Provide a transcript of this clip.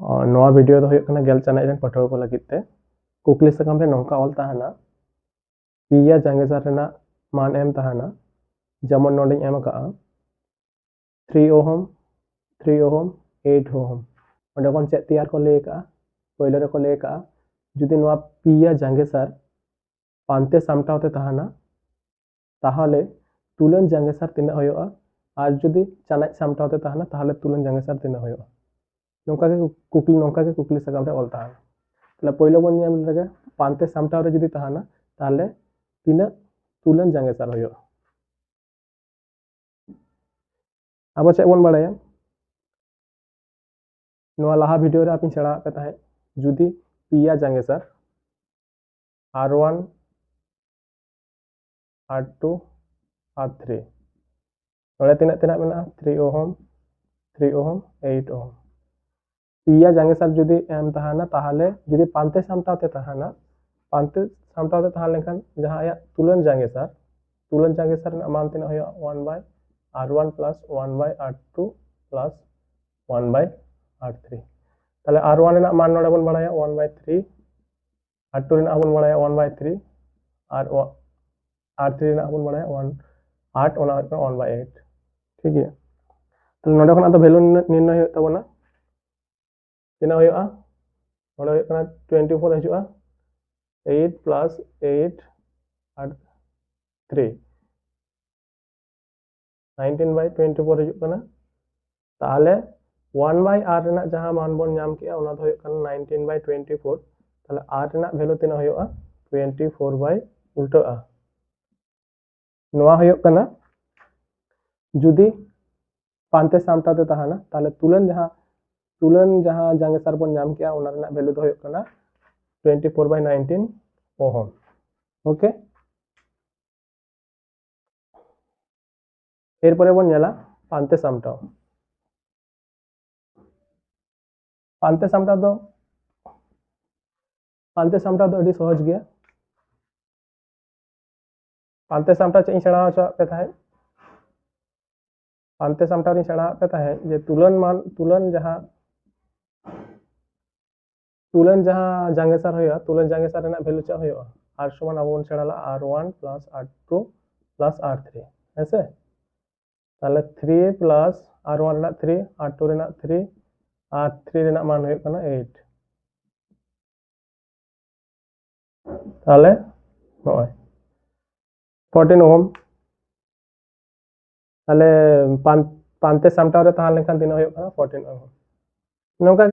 और नवा वीडियो तो होय कना गेल चानाई रन पठाव को लगित ते कुकली सकाम रे नौका ऑल ताहाना पिया जांगेसार रेना मान एम ताहाना जेमन नोडे एम का 3 ओहम 3 ओहम 8 ओहम ओंडे कोन चेक तैयार को ले का पहले रे को ले का जुदी नवा पिया जांगेसार पांते सामटावते ताहाना ताहले तुलन जांगेसार तिना होयोआ और जुदी चानाई सामटावते ताहाना ताहले तुलन जांगेसार तिना होयोआ नौका के कुकली सकाम रे ऑल ताहाना तले पहिलो बन नियम लगे पांते सामटाव रे जुदी ताहाना ताहले तिना तुलन जांगेसार होयोआ अब चेक बन बाड़ाया नवा लाहा वीडियो रे आपिन सेड़ा पे ताहे जुदी पिया जांगेसार R1 R2 R3 नोड़े तिना तिना मेना 3 ओहम 8 ओहम पिया जांगेसार जुदी एम ताहाना ताहले जुदी पांते सामटावते ताहाना खान जहां आया तुलन जांगेसार ना मान तिना होया 1 by R1 plus 1 by R2 plus 1 by R3 ताले R1 रेना मान नोड़े बन बढ़ाया 1 by 3 R2 रेना बन बढ़ाया 1 by 3 R3 रेना बन बढ़ाया 8 ओना 1 by 8 ठीक है तो नोड़े खना तो वैल्यू निर्णय होय तबना तिना होया नोड़े होय कना 24 हजुआ 8 plus 8 और 3 19 by 24 हजु कना ताहले 1 by r रेना जहां मान बन नाम किया ओना तो होय कना 19 by 24 ताहले r रेना वैल्यू तिना होया 24 by उल्टा आ नोआ होय कना जुदी पांते सामटाते ताहाना ताहले तुलन जहां जांगेसार बन नाम किया ओना रेना वैल्यू तो होय कना 24 by 19 ओहम ओके एरपरे बन नेला पांते सामटाव दो अड़ी सहज गया पांते सामटाव चे सेड़ा होचा पे ताहे पांते सामटाव री सेड़ा पे ताहे जे तुलन जहां जांगेसार होया तुलन जांगेसार रेना वैल्यू चा होया r समान अब सेड़ाला R1 plus R2 plus R3 ऐसे ताले 3 plus R1 Raina 3 R2 Raina 3 R3 Raina मान होय कना 8 ताले नय 14 ओहम ताले पांते सामटाव रे ताहा लेखान तिना होय कना 14 ओहम नौका